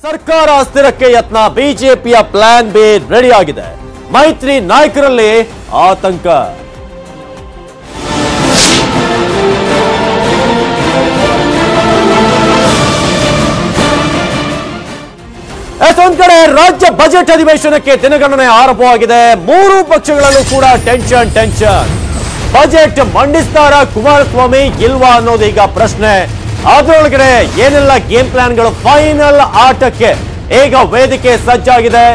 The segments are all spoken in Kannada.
ಸರ್ಕಾರ ಅಸ್ಥಿರಕ್ಕೆ ಯತ್ನ, ಬಿಜೆಪಿಯ ಪ್ಲಾನ್ ಬಿ ರೆಡಿ ಆಗಿದೆ. ಮೈತ್ರಿ ನಾಯಕರಲ್ಲಿ ಆತಂಕ. ಒಂದ್ ಕಡೆ ರಾಜ್ಯ ಬಜೆಟ್ ಅಧಿವೇಶನಕ್ಕೆ ದಿನಗಣನೆ ಆರಂಭವಾಗಿದೆ. ಮೂರು ಪಕ್ಷಗಳಲ್ಲೂ ಕೂಡ ಟೆನ್ಷನ್. ಬಜೆಟ್ ಮಂಡಿಸ್ತಾರ ಕುಮಾರಸ್ವಾಮಿ ಇಲ್ವಾ ಅನ್ನೋದು ಈಗ ಪ್ರಶ್ನೆ. ಅದರೊಳಗಡೆ ಏನೆಲ್ಲ ಗೇಮ್ ಪ್ಲಾನ್ಗಳು, ಫೈನಲ್ ಆಟಕ್ಕೆ ಈಗ ವೇದಿಕೆ ಸಜ್ಜಾಗಿದೆ.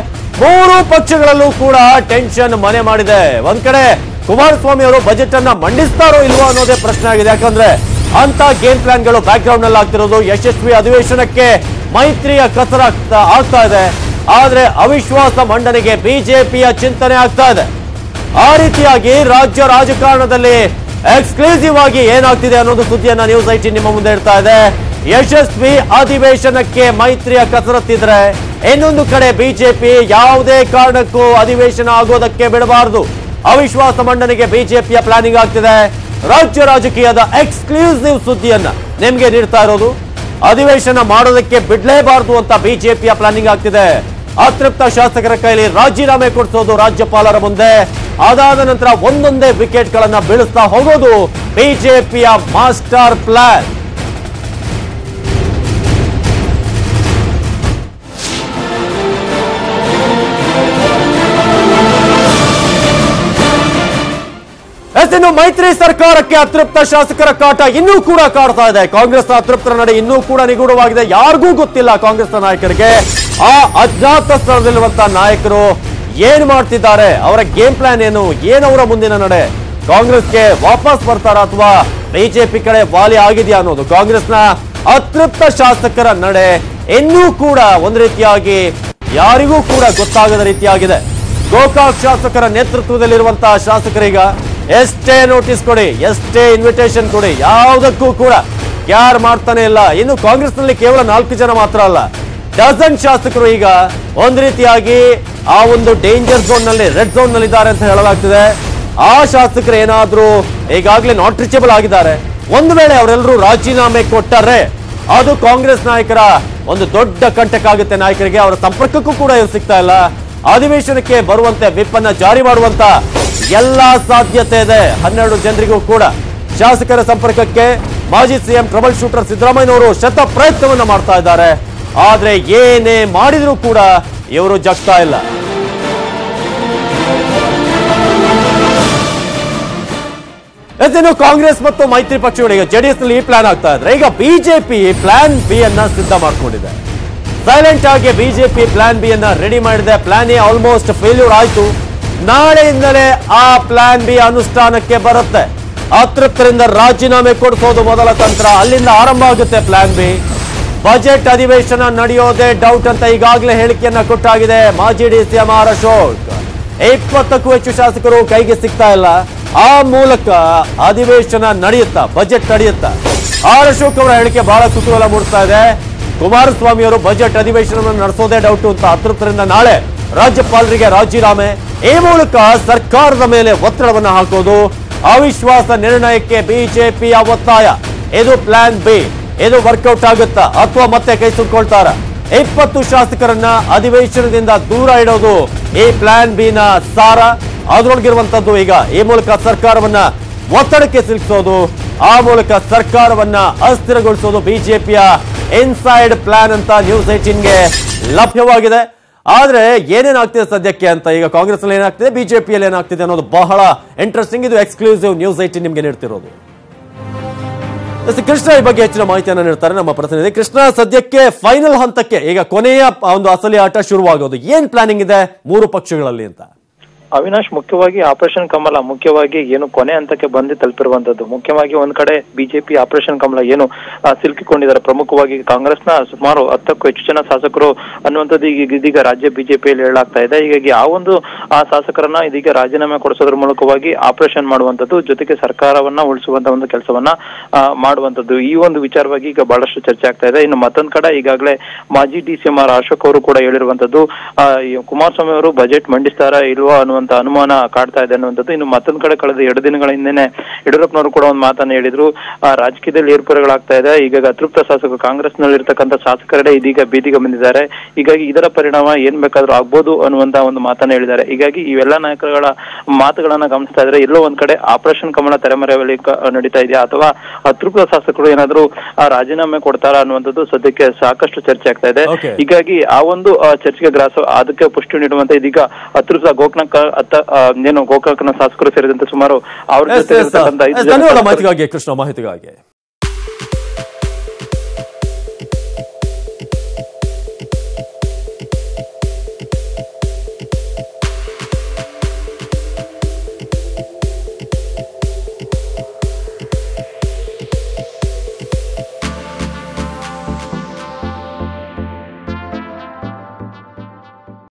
ಮೂರು ಪಕ್ಷಗಳಲ್ಲೂ ಕೂಡ ಟೆನ್ಷನ್ ಮನೆ ಮಾಡಿದೆ. ಒಂದ್ ಕಡೆ ಕುಮಾರಸ್ವಾಮಿ ಅವರು ಬಜೆಟ್ ಅನ್ನ ಮಂಡಿಸ್ತಾರೋ ಇಲ್ವೋ ಅನ್ನೋದೇ ಪ್ರಶ್ನೆ ಆಗಿದೆ. ಯಾಕಂದ್ರೆ ಅಂತ ಗೇಮ್ ಪ್ಲಾನ್ಗಳು ಬ್ಯಾಕ್ ಗ್ರೌಂಡ್ ನಲ್ಲಿ ಆಗ್ತಿರೋದು. ಯಶಸ್ವಿ ಅಧಿವೇಶನಕ್ಕೆ ಮೈತ್ರಿಯ ಕಸರ ಆಗ್ತಾ ಇದೆ. ಆದ್ರೆ ಅವಿಶ್ವಾಸ ಮಂಡನೆಗೆ ಬಿಜೆಪಿಯ ಚಿಂತನೆ ಆಗ್ತಾ ಇದೆ. ಆ ರೀತಿಯಾಗಿ ರಾಜ್ಯ ರಾಜಕಾರಣದಲ್ಲಿ ಎಕ್ಸ್ಕ್ಲೂಸಿವ್ ಆಗಿ ಏನಾಗ್ತಿದೆ ಅನ್ನೋದು ಸುದ್ದಿಯನ್ನ ನ್ಯೂಸ್ 18 ನಿಮ್ಮ ಮುಂದೆ ಇಡ್ತಾ ಇದೆ. ಯಶಸ್ವಿ ಅಧಿವೇಶನಕ್ಕೆ ಮೈತ್ರಿಯ ಕಸರತ್ತಿದ್ರೆ, ಇನ್ನೊಂದು ಕಡೆ ಬಿಜೆಪಿ ಯಾವುದೇ ಕಾರಣಕ್ಕೂ ಅಧಿವೇಶನ ಆಗೋದಕ್ಕೆ ಬಿಡಬಾರದು. ಅವಿಶ್ವಾಸ ಮಂಡನೆಗೆ ಬಿಜೆಪಿಯ ಪ್ಲಾನಿಂಗ್ ಆಗ್ತಿದೆ. ರಾಜ್ಯ ರಾಜಕೀಯದ ಎಕ್ಸ್ಕ್ಲೂಸಿವ್ ಸುದ್ದಿಯನ್ನ ನಿಮ್ಗೆ ನೀಡ್ತಾ ಇರೋದು. ಅಧಿವೇಶನ ಮಾಡೋದಕ್ಕೆ ಬಿಡ್ಲೇಬಾರದು ಅಂತ ಬಿಜೆಪಿಯ ಪ್ಲಾನಿಂಗ್ ಆಗ್ತಿದೆ. ಅತೃಪ್ತ ಶಾಸಕರ ಕೈಲಿ ರಾಜೀನಾಮೆ ಕೊಡಿಸೋದು ರಾಜ್ಯಪಾಲರ ಮುಂದೆ. ಅದಾದ ನಂತರ ಒಂದೊಂದೇ ವಿಕೆಟ್ ಗಳನ್ನ ಬೀಳಿಸ್ತಾ ಹೋಗೋದು ಬಿಜೆಪಿಯ ಮಾಸ್ಟರ್ ಪ್ಲಾನ್. ಇನ್ನು ಮೈತ್ರಿ ಸರ್ಕಾರಕ್ಕೆ ಅತೃಪ್ತ ಶಾಸಕರ ಕಾಟ ಇನ್ನೂ ಕೂಡ ಕಾಡ್ತಾ ಇದೆ. ಕಾಂಗ್ರೆಸ್ನ ಅತೃಪ್ತರ ನಡೆ ಇನ್ನೂ ಕೂಡ ನಿಗೂಢವಾಗಿದೆ. ಯಾರಿಗೂ ಗೊತ್ತಿಲ್ಲ ಕಾಂಗ್ರೆಸ್ನ ನಾಯಕರಿಗೆ ಆ ಅಜ್ಞಾತ ಸ್ಥಳದಲ್ಲಿರುವಂತಹ ನಾಯಕರು ಏನ್ ಮಾಡ್ತಿದ್ದಾರೆ, ಅವರ ಗೇಮ್ ಪ್ಲಾನ್ ಏನು, ಏನವರ ಮುಂದಿನ ನಡೆ, ಕಾಂಗ್ರೆಸ್ಗೆ ವಾಪಸ್ ಬರ್ತಾರಾ ಅಥವಾ ಬಿಜೆಪಿ ಕಡೆ ವಾಲಿ ಆಗಿದೆಯಾ ಅನ್ನೋದು. ಕಾಂಗ್ರೆಸ್ನ ಅತೃಪ್ತ ಶಾಸಕರ ನಡೆ ಇನ್ನೂ ಕೂಡ ಒಂದು ರೀತಿಯಾಗಿ ಯಾರಿಗೂ ಕೂಡ ಗೊತ್ತಾಗದ ರೀತಿಯಾಗಿದೆ. ಗೋಕಾಕ್ ಶಾಸಕರ ನೇತೃತ್ವದಲ್ಲಿರುವಂತಹ ಶಾಸಕರೀಗ ಎಷ್ಟೇ ನೋಟಿಸ್ ಕೊಡಿ, ಎಷ್ಟೇ ಇನ್ವಿಟೇಷನ್ ಕೊಡಿ, ಯಾವುದಕ್ಕೂ ಕೂಡ ಕ್ಯಾರ್ ಮಾಡ್ತಾನೆ ಇಲ್ಲ. ಇನ್ನು ಕಾಂಗ್ರೆಸ್ ನಲ್ಲಿ ಕೇವಲ 4 ಜನ ಮಾತ್ರ ಅಲ್ಲ, ಡಜನ್ ಶಾಸಕರು ಈಗ ಒಂದ್ ರೀತಿಯಾಗಿ ಆ ಒಂದು ಡೇಂಜರ್ ಝೋನ್ ನಲ್ಲಿ, ರೆಡ್ ಝೋನ್ ನಲ್ಲಿ ಇದ್ದಾರೆ ಅಂತ ಹೇಳಲಾಗ್ತಿದೆ. ಆ ಶಾಸಕರು ಏನಾದ್ರೂ ಈಗಾಗಲೇ ನಾಟ್ ರೀಚಬಲ್ ಆಗಿದ್ದಾರೆ. ಒಂದು ವೇಳೆ ಅವರೆಲ್ಲರೂ ರಾಜೀನಾಮೆ ಕೊಟ್ಟರೆ ಅದು ಕಾಂಗ್ರೆಸ್ ನಾಯಕರ ಒಂದು ದೊಡ್ಡ ಕಂಟಕ ಆಗುತ್ತೆ. ನಾಯಕರಿಗೆ ಅವರ ಸಂಪರ್ಕಕ್ಕೂ ಕೂಡ ಇವ್ರು ಸಿಗ್ತಾ ಇಲ್ಲ. ಅಧಿವೇಶನಕ್ಕೆ ಬರುವಂತೆ ವಿಪ್ ಅನ್ನ ಜಾರಿ ಮಾಡುವಂತ ಎಲ್ಲಾ ಸಾಧ್ಯತೆ ಇದೆ. 12 ಜನರಿಗೂ ಕೂಡ ಶಾಸಕರ ಸಂಪರ್ಕಕ್ಕೆ ಮಾಜಿ ಸಿಎಂ ಟ್ರಬಲ್ ಶೂಟರ್ ಸಿದ್ದರಾಮಯ್ಯನವರು ಶತ ಪ್ರಯತ್ನವನ್ನ ಮಾಡ್ತಾ ಇದ್ದಾರೆ. ಆದ್ರೆ ಏನೇ ಮಾಡಿದ್ರೂ ಕೂಡ ಇವರು ಜಗ್ತಾ ಇಲ್ಲ. ಇನ್ನು ಕಾಂಗ್ರೆಸ್ ಮತ್ತು ಮೈತ್ರಿ ಪಕ್ಷಗಳಿಗೆ ಜೆಡಿಎಸ್ ನಲ್ಲಿ ಈ ಪ್ಲಾನ್ ಆಗ್ತಾ ಇದ್ರೆ, ಈಗ ಬಿಜೆಪಿ ಪ್ಲಾನ್ ಬಿ ಅನ್ನ ಸಿದ್ಧ ಮಾಡ್ಕೊಂಡಿದೆ. ಸೈಲೆಂಟ್ ಆಗಿ ಬಿಜೆಪಿ ಪ್ಲಾನ್ ಬಿ ಅನ್ನ ರೆಡಿ ಮಾಡಿದೆ. ಪ್ಲಾನ್ ಎ ಆಲ್ಮೋಸ್ಟ್ ಫೇಲ್ಯೂರ್ ಆಯ್ತು. ನಾಳೆಯಿಂದಲೇ ಆ ಪ್ಲಾನ್ ಬಿ ಅನುಷ್ಠಾನಕ್ಕೆ ಬರುತ್ತೆ. ಅತೃಪ್ತರಿಂದ ರಾಜೀನಾಮೆ ಕೊಡಿಸೋದು ಮೊದಲ ತಂತ್ರ. ಅಲ್ಲಿಂದ ಆರಂಭ ಆಗುತ್ತೆ ಪ್ಲಾನ್ ಬಿ. ಬಜೆಟ್ ಅಧಿವೇಶನ ನಡೆಯೋದೇ ಡೌಟ್ ಅಂತ ಈಗಾಗಲೇ ಹೇಳಿಕೆಯನ್ನ ಕೊಟ್ಟಾಗಿದೆ ಮಾಜಿ ಡಿಸಿಎಂ ಆರ್ ಅಶೋಕ್. 20ಕ್ಕೂ ಹೆಚ್ಚು ಶಾಸಕರು ಕೈಗೆ ಸಿಗ್ತಾ ಇಲ್ಲ. ಆ ಮೂಲಕ ಅಧಿವೇಶನ ನಡೆಯುತ್ತಾ, ಬಜೆಟ್ ನಡೆಯುತ್ತಾ? ಆರ್ ಅಶೋಕ್ ಅವರ ಹೇಳಿಕೆ ಬಹಳ ಕುತೂಹಲ ಮೂಡಿಸ್ತಾ ಇದೆ. ಕುಮಾರಸ್ವಾಮಿ ಅವರು ಬಜೆಟ್ ಅಧಿವೇಶನವನ್ನು ನಡೆಸೋದೇ ಡೌಟ್ ಅಂತ ಅತೃಪ್ತರಿಂದ ನಾಳೆ ರಾಜ್ಯಪಾಲರಿಗೆ ರಾಜೀನಾಮೆ, ಈ ಮೂಲಕ ಸರ್ಕಾರದ ಮೇಲೆ ಒತ್ತಡವನ್ನು ಹಾಕೋದು. ಅವಿಶ್ವಾಸ ನಿರ್ಣಯಕ್ಕೆ ಬಿಜೆಪಿಯ ಒತ್ತಾಯ. ಇದು ಪ್ಲಾನ್ ಬಿ. ಇದು ವರ್ಕೌಟ್ ಆಗುತ್ತಾ ಅಥವಾ ಮತ್ತೆ ಕೈ ಸುಟ್ಕೊಳ್ತಾರ? 20 ಶಾಸಕರನ್ನ ಅಧಿವೇಶನದಿಂದ ದೂರ ಇಡೋದು ಈ ಪ್ಲಾನ್ ಬಿ ನ ಸಾರ. ಅದರೊಳಗಿರುವಂತದ್ದು ಈಗ ಈ ಮೂಲಕ ಸರ್ಕಾರವನ್ನ ಒತ್ತಡಕ್ಕೆ ಸಿಲುಕಿಸೋದು, ಆ ಮೂಲಕ ಸರ್ಕಾರವನ್ನ ಅಸ್ಥಿರಗೊಳಿಸೋದು ಬಿಜೆಪಿಯ ಇನ್ಸೈಡ್ ಪ್ಲಾನ್ ಅಂತ ನ್ಯೂಸ್ 18ಗೆ ಲಭ್ಯವಾಗಿದೆ. ಆದ್ರೆ ಏನೇನಾಗ್ತಿದೆ ಸದ್ಯಕ್ಕೆ ಅಂತ, ಈಗ ಕಾಂಗ್ರೆಸ್ ಅಲ್ಲಿ ಏನಾಗ್ತಿದೆ, ಬಿಜೆಪಿಯಲ್ಲಿ ಏನಾಗ್ತಿದೆ ಅನ್ನೋದು ಬಹಳ ಇಂಟ್ರೆಸ್ಟಿಂಗ್. ಇದು ಎಕ್ಸ್ಕ್ಲೂಸಿವ್ ನ್ಯೂಸ್ 18 ನಿಮ್ಗೆ ನೀಡ್ತಿರೋದು. ಕೃಷ್ಣ ಈ ಬಗ್ಗೆ ಹೆಚ್ಚಿನ ಮಾಹಿತಿಯನ್ನು ನೀಡ್ತಾರೆ ನಮ್ಮ ಪ್ರತಿನಿಧಿ ಕೃಷ್ಣ. ಸದ್ಯಕ್ಕೆ ಫೈನಲ್ ಹಂತಕ್ಕೆ ಈಗ ಕೊನೆಯ ಒಂದು ಅಸಲಿ ಆಟ ಶುರುವಾಗೋದು. ಏನ್ ಪ್ಲಾನಿಂಗ್ ಇದೆ ಮೂರು ಪಕ್ಷಗಳಲ್ಲಿ ಅಂತ? ಅವಿನಾಶ್, ಮುಖ್ಯವಾಗಿ ಆಪರೇಷನ್ ಕಮಲ ಮುಖ್ಯವಾಗಿ ಏನು ಕೊನೆ ಹಂತಕ್ಕೆ ಬಂದು ತಲುಪಿರುವಂತದ್ದು. ಮುಖ್ಯವಾಗಿ ಒಂದ್ ಕಡೆ ಬಿಜೆಪಿ ಆಪರೇಷನ್ ಕಮಲ ಏನು ಸಿಲುಕಿಕೊಂಡಿದ್ದಾರೆ. ಪ್ರಮುಖವಾಗಿ ಕಾಂಗ್ರೆಸ್ನ ಸುಮಾರು 10ಕ್ಕೂ ಹೆಚ್ಚು ಜನ ಶಾಸಕರು ಅನ್ನುವಂಥದ್ದು ಇದೀಗ ರಾಜ್ಯ ಬಿಜೆಪಿಯಲ್ಲಿ ಹೇಳಲಾಗ್ತಾ ಇದೆ. ಹೀಗಾಗಿ ಆ ಒಂದು ಶಾಸಕರನ್ನ ಇದೀಗ ರಾಜೀನಾಮೆ ಕೊಡಿಸೋದ್ರ ಮೂಲಕವಾಗಿ ಆಪರೇಷನ್ ಮಾಡುವಂತದ್ದು, ಜೊತೆಗೆ ಸರ್ಕಾರವನ್ನ ಉಳಿಸುವಂತ ಒಂದು ಕೆಲಸವನ್ನ ಮಾಡುವಂತದ್ದು. ಈ ಒಂದು ವಿಚಾರವಾಗಿ ಈಗ ಬಹಳಷ್ಟು ಚರ್ಚೆ ಆಗ್ತಾ ಇದೆ. ಇನ್ನು ಮತ್ತೊಂದ್ ಕಡೆ ಈಗಾಗಲೇ ಮಾಜಿ ಡಿಸಿಎಂ ಆರ್ ಅಶೋಕ್ ಅವರು ಕೂಡ ಹೇಳಿರುವಂತದ್ದು, ಕುಮಾರಸ್ವಾಮಿ ಅವರು ಬಜೆಟ್ ಮಂಡಿಸ್ತಾರಾ ಇಲ್ವಾ ಅನ್ನುವ ಅನ್ನುವಂತ ಅನುಮಾನ ಕಾಡ್ತಾ ಇದೆ ಅನ್ನುವಂಥದ್ದು. ಇನ್ನು ಮತ್ತೊಂದ್ ಕಡೆ ಕಳೆದ 2 ದಿನಗಳ ಹಿಂದೆನೆ ಯಡಿಯೂರಪ್ಪನವರು ಕೂಡ ಒಂದು ಮಾತನ್ನ ಹೇಳಿದ್ರು, ರಾಜಕೀಯದಲ್ಲಿ ಏರ್ಪೇರುಗಳಾಗ್ತಾ ಇದೆ, ಈಗ ಅತೃಪ್ತ ಶಾಸಕರು ಕಾಂಗ್ರೆಸ್ನಲ್ಲಿ ಇರ್ತಕ್ಕಂಥ ಶಾಸಕರೇ ಇದೀಗ ಬೀದಿಗೆ ಬಂದಿದ್ದಾರೆ, ಹೀಗಾಗಿ ಇದರ ಪರಿಣಾಮ ಏನ್ ಬೇಕಾದ್ರೂ ಆಗ್ಬೋದು ಅನ್ನುವಂತ ಒಂದು ಮಾತನ್ನ ಹೇಳಿದ್ದಾರೆ. ಹೀಗಾಗಿ ಇವೆಲ್ಲ ನಾಯಕರುಗಳ ಮಾತುಗಳನ್ನ ಗಮನಿಸ್ತಾ ಇದ್ರೆ ಎಲ್ಲೋ ಒಂದ್ ಕಡೆ ಆಪರೇಷನ್ ಕಮಲ ತೆರೆಮರೆಯಲ್ಲಿ ನಡೀತಾ ಇದೆಯಾ ಅಥವಾ ಅತೃಪ್ತ ಶಾಸಕರು ಏನಾದ್ರೂ ರಾಜೀನಾಮೆ ಕೊಡ್ತಾರಾ ಅನ್ನುವಂಥದ್ದು ಸದ್ಯಕ್ಕೆ ಸಾಕಷ್ಟು ಚರ್ಚೆ ಆಗ್ತಾ ಇದೆ. ಹೀಗಾಗಿ ಆ ಒಂದು ಚರ್ಚೆಗೆ ಗ್ರಾಸ ಅದಕ್ಕೆ ಪುಷ್ಟಿ ನೀಡುವಂತೆ ಇದೀಗ ಅತೃಪ್ತ ಗೋಕಾಕ್ನ ಶಾಸಕರು ಸೇರಿದಂತೆ ಸುಮಾರು ಧನ್ಯವಾದ ಮಾಹಿತಿಗಾಗಿ ಕೃಷ್ಣ, ಮಾಹಿತಿಗಾಗಿ.